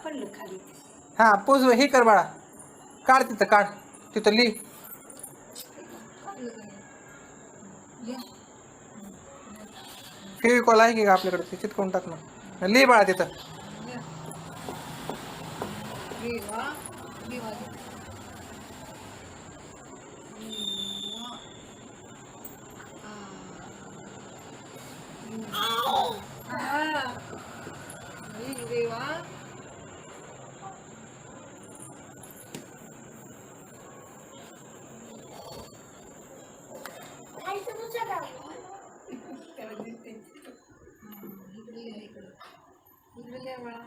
पडलं खाली. हा पोच हे कर बाळा, काढ तिथं, काढ तिथं लिही. या. फेविकॉल आहे की का आपल्याकडे, ते चिटकवून टाक ना, लिही बाळा तिथं. या. रेवा रेवा रेवा इकडे बाळा.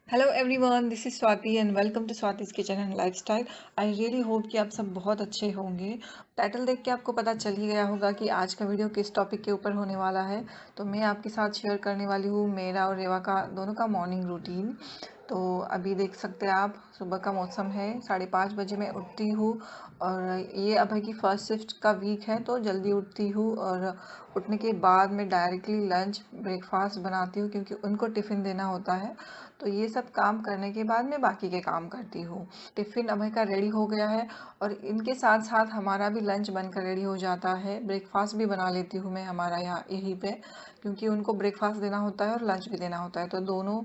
Hello everyone, this is Swati and welcome to Swati's kitchen and lifestyle. I really hope कि आप सब बहुत अच्छे होंगे। टाइटल देख के आपको पता चल ही गया होगा कि आज का वीडियो किस टॉपिक के ऊपर होने वाला है। तो मैं आपके साथ शेयर करने वाली हूँ मेरा और रेवा का दोनों का मॉर्निंग रूटीन। तो अभी देख सकते हैं आप, सुबह का मौसम है, 5:30 बजे मैं उठती हूँ और ये अभय की फर्स्ट शिफ्ट का वीक है तो जल्दी उठती हूँ। और उठने के बाद मैं डायरेक्टली लंच ब्रेकफास्ट बनाती हूँ क्योंकि उनको टिफ़िन देना होता है। तो ये सब काम करने के बाद मैं बाकी के काम करती हूँ। टिफ़िन अभय का रेडी हो गया है और इनके साथ साथ हमारा भी लंच बनकर रेडी हो जाता है। ब्रेकफास्ट भी बना लेती हूँ मैं हमारा यहाँ यहीं पे, क्योंकि उनको ब्रेकफास्ट देना होता है और लंच भी देना होता है, तो दोनों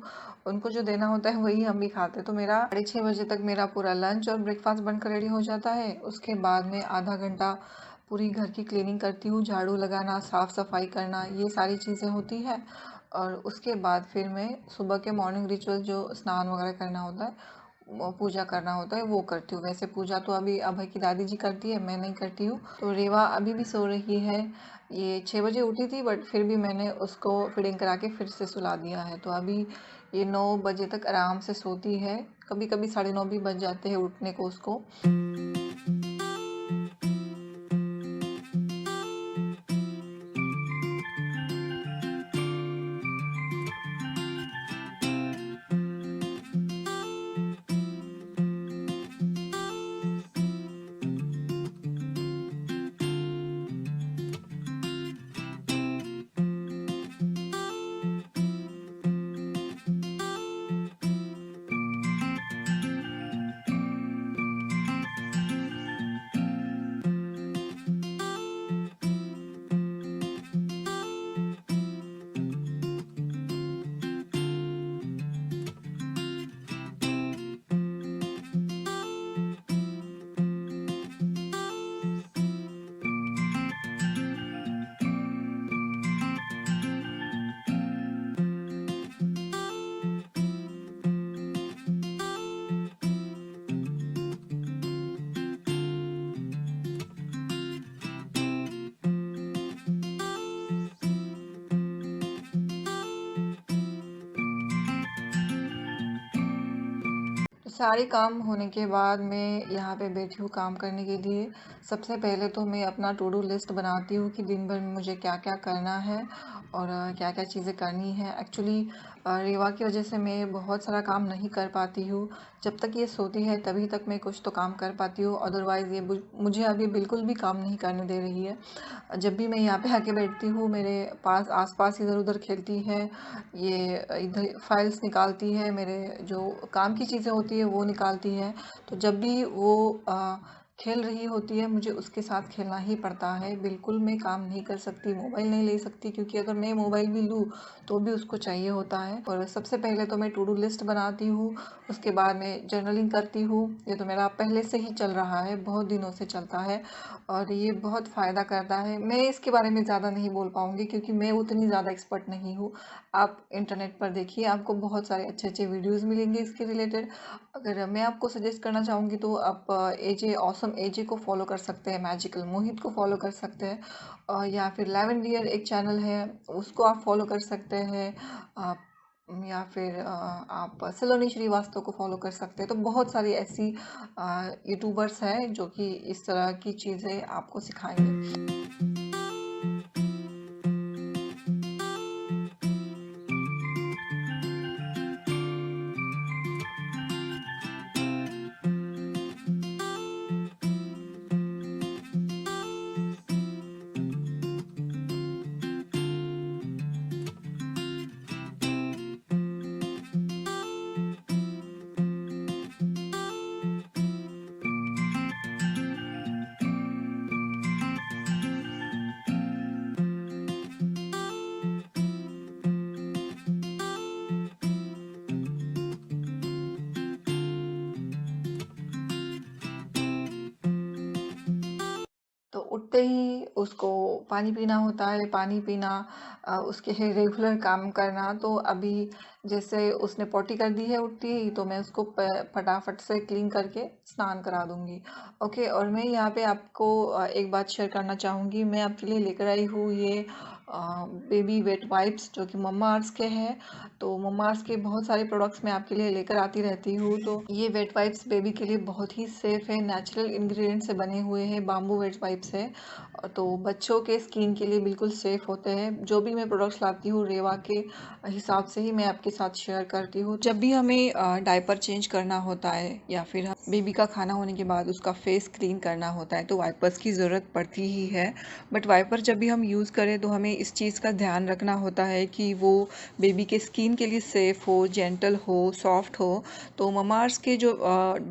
उनको जो देना होता है वही हम भी खाते हैं। तो मेरा 6:30 बजे तक मेरा पूरा लंच और ब्रेकफास्ट बनकर रेडी हो जाता है। उसके बाद में आधा घंटा पूरी घर की क्लीनिंग करती हूँ, झाड़ू लगाना, साफ़ सफाई करना, ये सारी चीज़ें होती है। और उसके बाद फिर मैं सुबह के मॉर्निंग रिचुअल जो स्नान वगैरह करना होता है, वो पूजा करना होता है, वो करती हूँ। वैसे पूजा तो अभी अभय की दादी जी करती है, मैं नहीं करती हूँ। तो रेवा अभी भी सो रही है, ये 6 बजे उठी थी बट फिर भी मैंने उसको फीडिंग करा के फिर से सुला दिया है। तो अभी ये 9 बजे तक आराम से सोती है, कभी कभी 9:30 भी बज जाते हैं उठने को उसको। सारे काम होने के बाद मैं यहाँ पे बैठी हूँ काम करने के लिए। सबसे पहले तो मैं अपना टू डू लिस्ट बनाती हूँ कि दिन भर में मुझे क्या क्या करना है और क्या क्या चीज़ें करनी है। एक्चुअली रेवा की वजह से मैं बहुत सारा काम नहीं कर पाती हूँ। जब तक ये सोती है तभी तक मैं कुछ तो काम कर पाती हूँ, अदरवाइज़ ये मुझे अभी बिल्कुल भी काम नहीं करने दे रही है। जब भी मैं यहाँ पे आके बैठती हूँ मेरे पास आसपास इधर उधर खेलती है, ये इधर फाइल्स निकालती है, मेरे जो काम की चीज़ें होती है वो निकालती है। तो जब भी वो खेल रही होती है मुझे उसके साथ खेलना ही पड़ता है। बिल्कुल मैं काम नहीं कर सकती, मोबाइल नहीं ले सकती, क्योंकि अगर मैं मोबाइल भी लूँ तो भी उसको चाहिए होता है। और सबसे पहले तो मैं टू डू लिस्ट बनाती हूँ, उसके बाद मैं जर्नलिंग करती हूँ। ये तो मेरा पहले से ही चल रहा है, बहुत दिनों से चलता है और ये बहुत फ़ायदा करता है। मैं इसके बारे में ज़्यादा नहीं बोल पाऊँगी क्योंकि मैं उतनी ज़्यादा एक्सपर्ट नहीं हूँ। आप इंटरनेट पर देखिए, आपको बहुत सारे अच्छे अच्छे वीडियोज़ मिलेंगे इसके रिलेटेड। अगर मैं आपको सजेस्ट करना चाहूँगी तो आप एजे ऑसम एजे को फॉलो कर सकते हैं, मैजिकल मोहित को फॉलो कर सकते हैं, या फिर लेवेंडियर एक चैनल है उसको आप फॉलो कर सकते हैं, या फिर आप सलोनी श्रीवास्तव को फॉलो कर सकते हैं। तो बहुत सारी ऐसी यूट्यूबर्स हैं जो कि इस तरह की चीज़ें आपको सिखाएंगे। तो उठते ही उसको पानी पीना होता है, पानी पीना, उसके रेगुलर काम करना। तो अभी जैसे उसने पॉटी कर दी है उठती ही, तो मैं उसको फटाफट से क्लीन करके स्नान करा दूंगी। ओके, और मैं यहाँ पे आपको एक बात शेयर करना चाहूँगी। मैं आपके लिए लेकर आई हूँ ये बेबी वेट वाइप्स जो कि मम्मा अर्थ के हैं। तो मम्मा अर्थ के बहुत सारे प्रोडक्ट्स मैं आपके लिए लेकर आती रहती हूँ। तो ये वेट वाइप्स बेबी के लिए बहुत ही सेफ है, नेचुरल इंग्रेडिएंट से बने हुए हैं, बाम्बू वेट वाइप्स है। तो बच्चों के स्किन के लिए बिल्कुल सेफ होते हैं। जो भी मैं प्रोडक्ट्स लाती हूँ रेवा के हिसाब से ही मैं आपके साथ शेयर करती हूँ। जब भी हमें डायपर चेंज करना होता है या फिर हम बेबी का खाना होने के बाद उसका फेस क्लीन करना होता है तो वाइपर्स की ज़रूरत पड़ती ही है। बट वाइपर जब भी हम यूज़ करें तो हमें इस चीज़ का ध्यान रखना होता है कि वो बेबी के स्किन के लिए सेफ़ हो, जेंटल हो, सॉफ्ट हो। तो मम्मा अर्थ के जो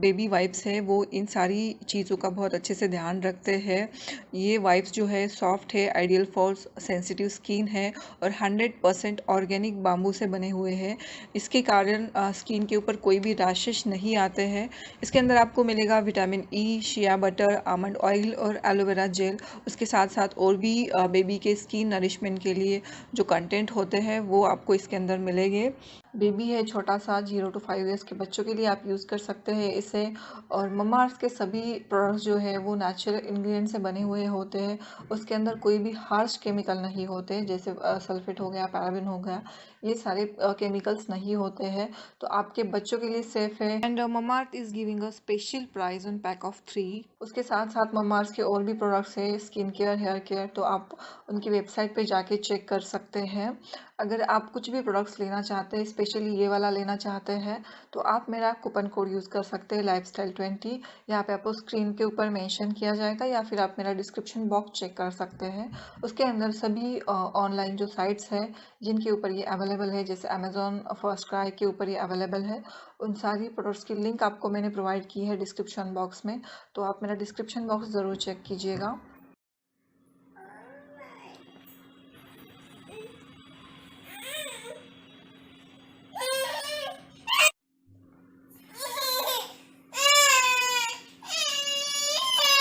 बेबी वाइप्स है वो इन सारी चीज़ों का बहुत अच्छे से ध्यान रखते हैं। ये वाइप्स जो है सॉफ्ट है, आइडियल फॉर सेंसिटिव स्किन है और 100% ऑर्गेनिक बाम्बू से बने हुए हैं। इसके कारण स्किन के ऊपर कोई भी रैशेस नहीं आते हैं। इसके अंदर आपको मिलेगा vitamin E, shea butter, almond oil और एलोवेरा जेल। उसके साथ साथ और भी बेबी के स्किन नरिशमेंट के लिए जो कंटेंट होते हैं वो आपको इसके अंदर मिलेंगे। बेबी है छोटा सा 0 to 5 ईयर्स के बच्चों के लिए आप यूज़ कर सकते हैं इसे। और मम्मा अर्थ के सभी प्रोडक्ट्स जो है वो नेचुरल इंग्रेडिएंट से बने हुए होते हैं। उसके अंदर कोई भी हार्श केमिकल नहीं होते, जैसे सल्फेट हो गया, पैराबिन हो गया, ये सारे केमिकल्स नहीं होते हैं। तो आपके बच्चों के लिए सेफ है। And Mamaearth is giving a special price on pack of 3। उसके साथ साथ मम्मा अर्थ के और भी प्रोडक्ट्स है, स्किन केयर, हेयर केयर, तो आप उनकी वेबसाइट पे जाके चेक कर सकते हैं। अगर आप कुछ भी प्रोडक्ट्स लेना चाहते हैं, स्पेशली ये वाला लेना चाहते हैं, तो आप मेरा कूपन कोड यूज़ कर सकते हैं लाइफस्टाइल20। यहाँ पे आपको स्क्रीन के ऊपर मेंशन किया जाएगा या फिर आप मेरा डिस्क्रिप्शन बॉक्स चेक कर सकते हैं। उसके अंदर सभी ऑनलाइन जो साइट्स हैं जिनके ऊपर ये अवेलेबल है, जैसे अमेजोन फर्स्ट क्राई के ऊपर ये अवेलेबल है, उन सारी प्रोडक्ट्स की लिंक आपको मैंने प्रोवाइड की है डिस्क्रिप्शन बॉक्स में। तो आप मेरा डिस्क्रिप्शन बॉक्स ज़रूर चेक कीजिएगा।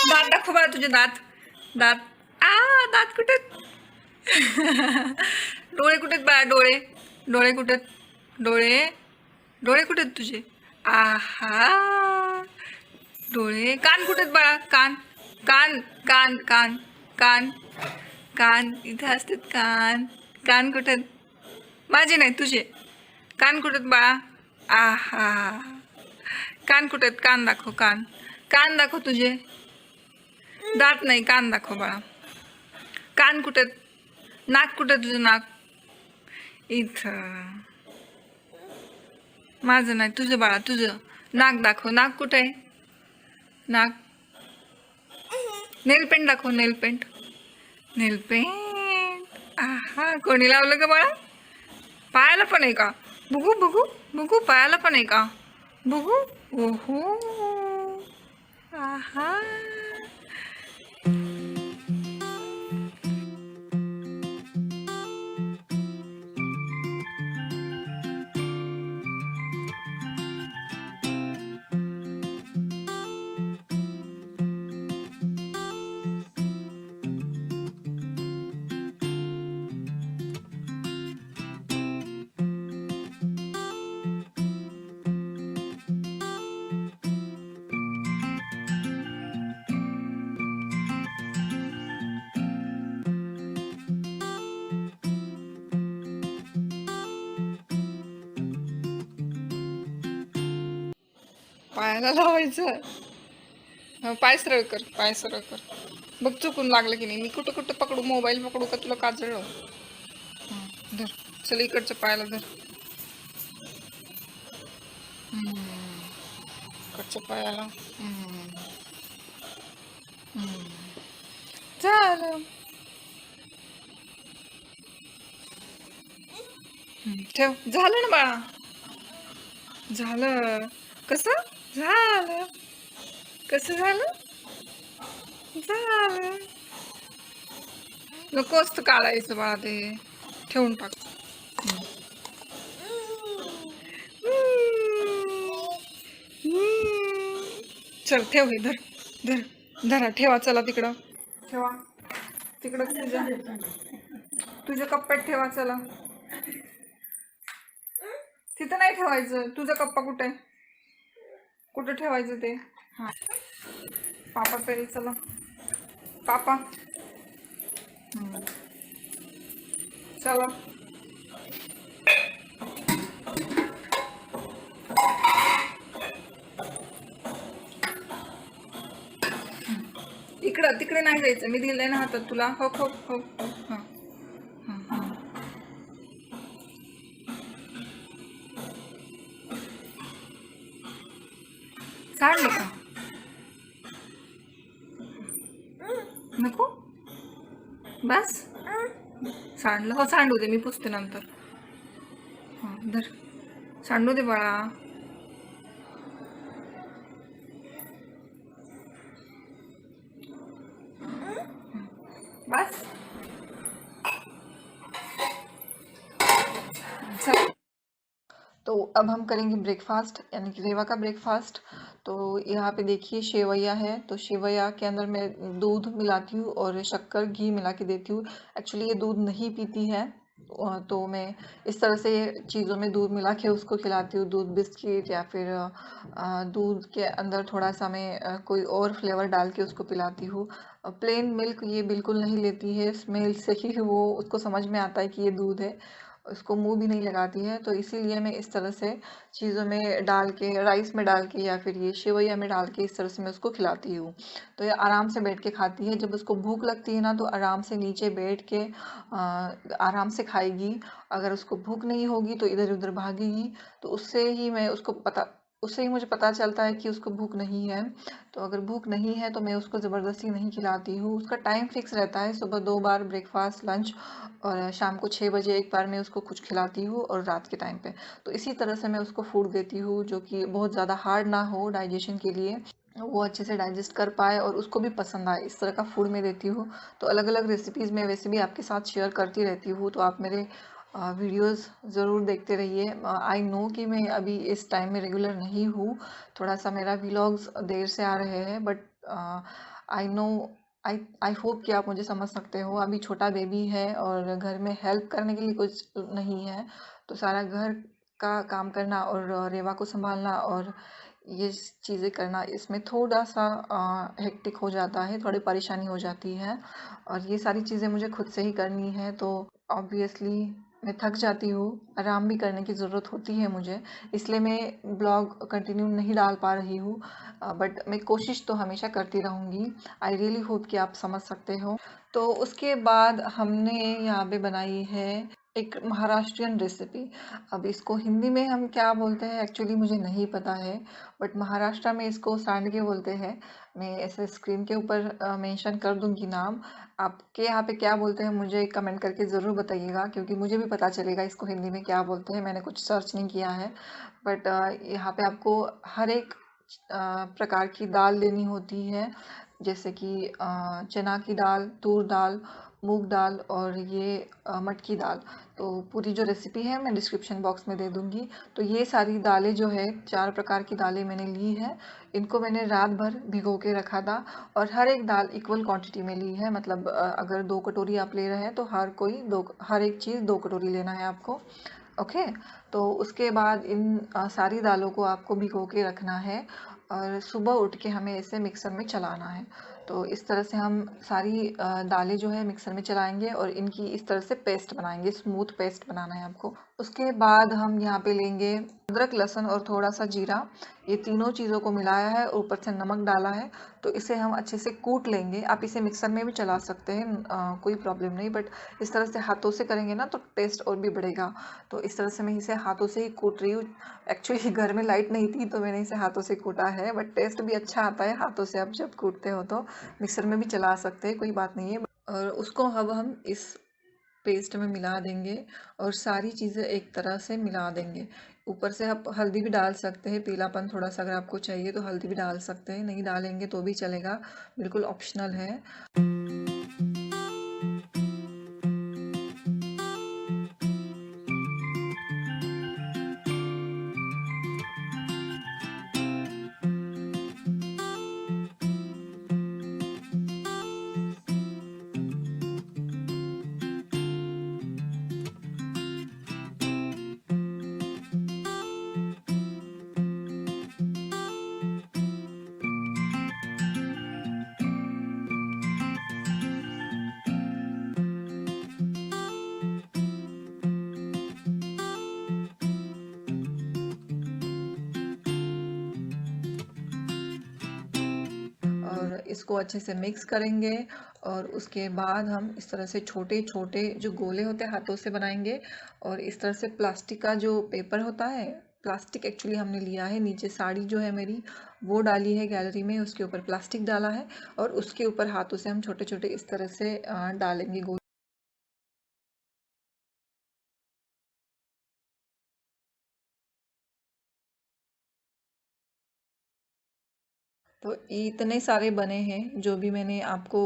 दात दाखव बाळा तुझे दात, दात, दात कुठे डोळे कुठेत बाळा, डोळे, डोळे कुठेत, डोळे, डोळे कुठेत तुझे, आहा डोळे, कान कुठेत बाळा, कान, कान, कान, कान, कान, कान इथे असतात कान, कान कुठेत, माझे नाही तुझे, कान कुठेत बाळा, आहा कान कुठेत, कान दाखव, कान, कान दाखव तुझे, दात नाही, कान दाखव बाळा. कान कुठे? नाक कुठे तुझं? नाक इथं. माझं नाही, तुझं बाळा, तुझं नाक दाखव. नाक कुठे आहे? नाक. नेल पेंट दाखव. Nail paint. Nail paint. आहा, कोणी लावलं का बाळा? पायाला पण आहे का? बघू बघू बघू, पायाला पण आहे का? बघू. ओहो. आहा. पायाला लावायचं. पाय सरळ कर, पाय सरळ कर. बघ चुकून लागलं की नाही. मी कुठं कुठं पकडू? मोबाईल पकडू का तुला काजळ? धर. चल इकडच्या पायाला धर. इकडच्या पायाला. झालं. ठेव. झालं ना बाळा? झालं. कसं झालं? कसं झालं? झालं. नको असतं काढायचं बाळा, ते ठेवून टाक. चल ठेव. हे धर. धर. धरा. ठेवा. चला तिकडं ठेवा. तिकडं तुझ्या कप्प्यात ठेवा. चला. तिथं नाही ठेवायचं. तुझा कप्पा कुठे आहे? कुठं ठेवायचं ते? हा. पापा पेल. चला पापा. चला. इकडं तिकडे नाही जायचं. मी दिलंय ना हातात तुला. हो हो हो हो. हा. सांडलं का? नको. बस. सांडलं. हो सांडू दे, मी पुसते नंतर. हा धर. सांडू दे बाळा. बस. तो अब हम करेंगे ब्रेकफास्ट, यानी कि रेवा का ब्रेकफास्ट। तो यहाँ पे देखिए शेवैया है। तो शेवैया के अंदर मैं दूध मिलाती हूँ और शक्कर घी मिला के देती हूँ। एक्चुअली ये दूध नहीं पीती है, तो मैं इस तरह से चीज़ों में दूध मिला के उसको खिलाती हूँ। दूध बिस्किट या फिर दूध के अंदर थोड़ा सा मैं कोई और फ्लेवर डाल के उसको पिलाती हूँ। प्लेन मिल्क ये बिल्कुल नहीं लेती है। स्मेल से ही वो उसको समझ में आता है कि ये दूध है, उसको मुंह भी नहीं लगाती है। तो इसीलिए मैं इस तरह से चीज़ों में डाल के, राइस में डाल के या फिर ये शेवैया में डाल के इस तरह से मैं उसको खिलाती हूँ। तो ये आराम से बैठ के खाती है। जब उसको भूख लगती है ना, तो आराम से नीचे बैठ के आराम से खाएगी। अगर उसको भूख नहीं होगी तो इधर उधर भागेगी। तो उससे ही मुझे पता चलता है कि उसको भूख नहीं है। तो अगर भूख नहीं है तो मैं उसको ज़बरदस्ती नहीं खिलाती हूँ। उसका टाइम फिक्स रहता है, सुबह 2 बार ब्रेकफास्ट, लंच, और शाम को 6 बजे एक बार मैं उसको कुछ खिलाती हूँ, और रात के टाइम पे। तो इसी तरह से मैं उसको फूड देती हूँ, जो कि बहुत ज़्यादा हार्ड ना हो डाइजेशन के लिए, वो अच्छे से डाइजेस्ट कर पाए और उसको भी पसंद आए, इस तरह का फूड मैं देती हूँ। तो अलग अलग रेसिपीज़ मैं वैसे भी आपके साथ शेयर करती रहती हूँ, तो आप मेरे वीडियोस ज़रूर देखते रहिए। आई नो कि मैं अभी इस टाइम में रेगुलर नहीं हूँ, थोड़ा सा मेरा व्लॉग्स देर से आ रहे हैं, but I know, I hope कि आप मुझे समझ सकते हो। अभी छोटा बेबी है और घर में हेल्प करने के लिए कुछ नहीं है, तो सारा घर का काम करना और रेवा को संभालना और ये चीज़ें करना, इसमें थोड़ा सा हेक्टिक हो जाता है, थोड़ी परेशानी हो जाती है, और ये सारी चीज़ें मुझे खुद से ही करनी है। तो ऑब्वियसली मैं थक जाती हूँ, आराम भी करने की ज़रूरत होती है मुझे, इसलिए मैं ब्लॉग कंटिन्यू नहीं डाल पा रही हूँ। बट मैं कोशिश तो हमेशा करती रहूँगी। आई रियली होप कि आप समझ सकते हो। तो उसके बाद हमने यहाँ पे बनाई है एक महाराष्ट्रियन रेसिपी। अब इसको हिंदी में हम क्या बोलते हैं एक्चुअली मुझे नहीं पता है, बट महाराष्ट्र में इसको सांडगे बोलते हैं। मैं ऐसे स्क्रीन के ऊपर मेंशन कर दूंगी नाम। आपके यहाँ पे क्या बोलते हैं मुझे कमेंट करके ज़रूर बताइएगा, क्योंकि मुझे भी पता चलेगा इसको हिंदी में क्या बोलते हैं। मैंने कुछ सर्च नहीं किया है। बट यहाँ पे आपको हर एक प्रकार की दाल लेनी होती है, जैसे कि चना की दाल, तूर दाल, मूंग दाल और ये मटकी दाल। तो पूरी जो रेसिपी है मैं डिस्क्रिप्शन बॉक्स में दे दूँगी। तो ये सारी दालें जो है 4 प्रकार की दालें मैंने ली है। इनको मैंने रात भर भिगो के रखा था और हर एक दाल इक्वल क्वांटिटी में ली है। मतलब अगर 2 कटोरी आप ले रहे हैं तो हर एक चीज़ 2 कटोरी लेना है आपको। ओके। तो उसके बाद इन सारी दालों को आपको भिगो के रखना है और सुबह उठ के हमें इसे मिक्सर में चलाना है। तो इस तरह से हम सारी दालें जो है मिक्सर में चलाएंगे और इनकी इस तरह से पेस्ट बनाएंगे, स्मूथ पेस्ट बनाना है आपको। उसके बाद हम यहाँ पे लेंगे अदरक, लहसुन और थोड़ा सा जीरा। ये तीनों चीज़ों को मिलाया है, ऊपर से नमक डाला है। तो इसे हम अच्छे से कूट लेंगे। आप इसे मिक्सर में भी चला सकते हैं, कोई प्रॉब्लम नहीं, बट इस तरह से हाथों से करेंगे ना तो टेस्ट और भी बढ़ेगा। तो इस तरह से मैं इसे हाथों से ही कूट रही हूँ। एक्चुअली घर में लाइट नहीं थी तो मैंने इसे हाथों से कूटा है, बट टेस्ट भी अच्छा आता है हाथों से। आप जब कूटते हो तो मिक्सर में भी चला सकते हैं, कोई बात नहीं है। और उसको अब हम इस पेस्ट में मिला देंगे और सारी चीज़ें एक तरह से मिला देंगे। ऊपर से आप हल्दी भी डाल सकते हैं, पीलापन थोड़ा सा अगर आपको चाहिए तो हल्दी भी डाल सकते हैं, नहीं डालेंगे तो भी चलेगा, बिल्कुल ऑप्शनल है। और इसको अच्छे से मिक्स करेंगे और उसके बाद हम इस तरह से छोटे छोटे जो गोले होते हैं हाथों से बनाएंगे। और इस तरह से प्लास्टिक का जो पेपर होता है, प्लास्टिक एक्चुअली हमने लिया है, नीचे साड़ी जो है मेरी वो डाली है गैलरी में, उसके ऊपर प्लास्टिक डाला है और उसके ऊपर हाथों से हम छोटे छोटे इस तरह से डालेंगे गोले। तो इतने सारे बने हैं जो भी मैंने आपको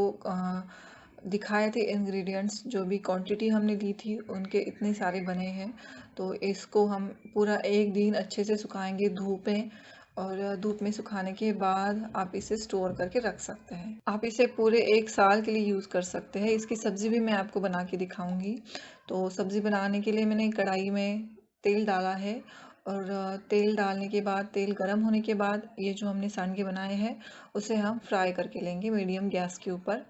दिखाए थे इंग्रेडिएंट्स, जो भी क्वांटिटी हमने ली थी उनके इतने सारे बने हैं। तो इसको हम पूरा एक दिन अच्छे से सुखाएंगे धूप में, और धूप में सुखाने के बाद आप इसे स्टोर करके रख सकते हैं। आप इसे पूरे 1 साल के लिए यूज़ कर सकते हैं। इसकी सब्ज़ी भी मैं आपको बना के दिखाऊंगी। तो सब्ज़ी बनाने के लिए मैंने कढ़ाई में तेल डाला है और तेल डालने के बाद, तेल गर्म होने के बाद ये जो हमने सांडगे बनाए हैं उसे हम फ्राई करके लेंगे मीडियम गैस के ऊपर।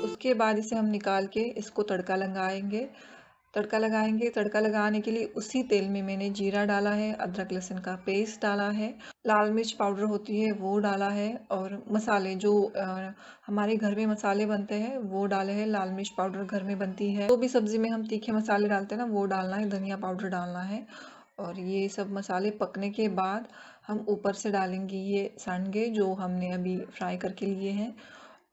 उसके बाद इसे हम निकाल के इसको तड़का लगाएंगे। तड़का लगाने के लिए उसी तेल में मैंने जीरा डाला है, अदरक लहसुन का पेस्ट डाला है, लाल मिर्च पाउडर होती है वो डाला है, और मसाले जो हमारे घर में मसाले बनते हैं वो डाले हैं। लाल मिर्च पाउडर घर में बनती है, तो भी सब्जी में हम तीखे मसाले डालते हैं ना, वो डालना है, धनिया पाउडर डालना है। और ये सब मसाले पकने के बाद हम ऊपर से डालेंगे ये सांडगे जो हमने अभी फ्राई करके लिए हैं,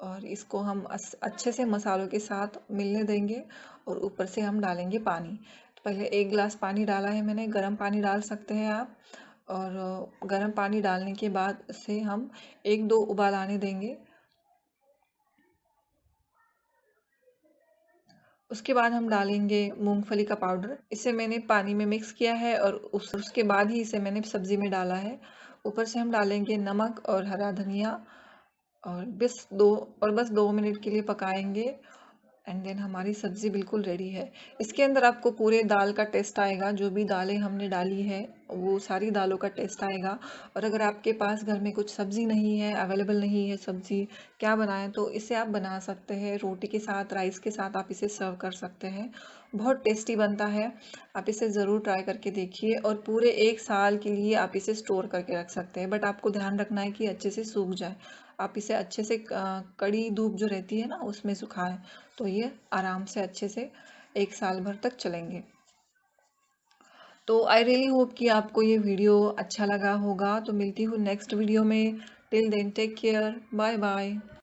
और इसको हम अच्छे से मसालों के साथ मिलने देंगे। और ऊपर से हम डालेंगे पानी। तो पहले 1 गिलास पानी डाला है मैंने, गर्म पानी डाल सकते हैं आप। और गर्म पानी डालने के बाद इसे हम 1-2 उबाल आने देंगे। उसके बाद हम डालेंगे मूंगफली का पाउडर। इसे मैंने पानी में मिक्स किया है और उसके बाद ही इसे मैंने सब्जी में डाला है। ऊपर से हम डालेंगे नमक और हरा धनिया, और बस 2 मिनट के लिए पकाएंगे एंड देन हमारी सब्ज़ी बिल्कुल रेडी है। इसके अंदर आपको पूरे दाल का टेस्ट आएगा, जो भी दालें हमने डाली है वो सारी दालों का टेस्ट आएगा। और अगर आपके पास घर में कुछ सब्ज़ी नहीं है, अवेलेबल नहीं है सब्ज़ी, क्या बनाएं, तो इसे आप बना सकते हैं रोटी के साथ, राइस के साथ आप इसे सर्व कर सकते हैं। बहुत टेस्टी बनता है, आप इसे ज़रूर ट्राई करके देखिए। और पूरे 1 साल के लिए आप इसे स्टोर करके रख सकते हैं, बट आपको ध्यान रखना है कि अच्छे से सूख जाए। आप इसे अच्छे से कड़ी धूप जो रहती है ना उसमें सुखाएं, तो ये आराम से अच्छे से 1 साल भर तक चलेंगे। तो आई रियली होप कि आपको ये वीडियो अच्छा लगा होगा। तो मिलती हूँ नेक्स्ट वीडियो में। Till then take care, bye bye.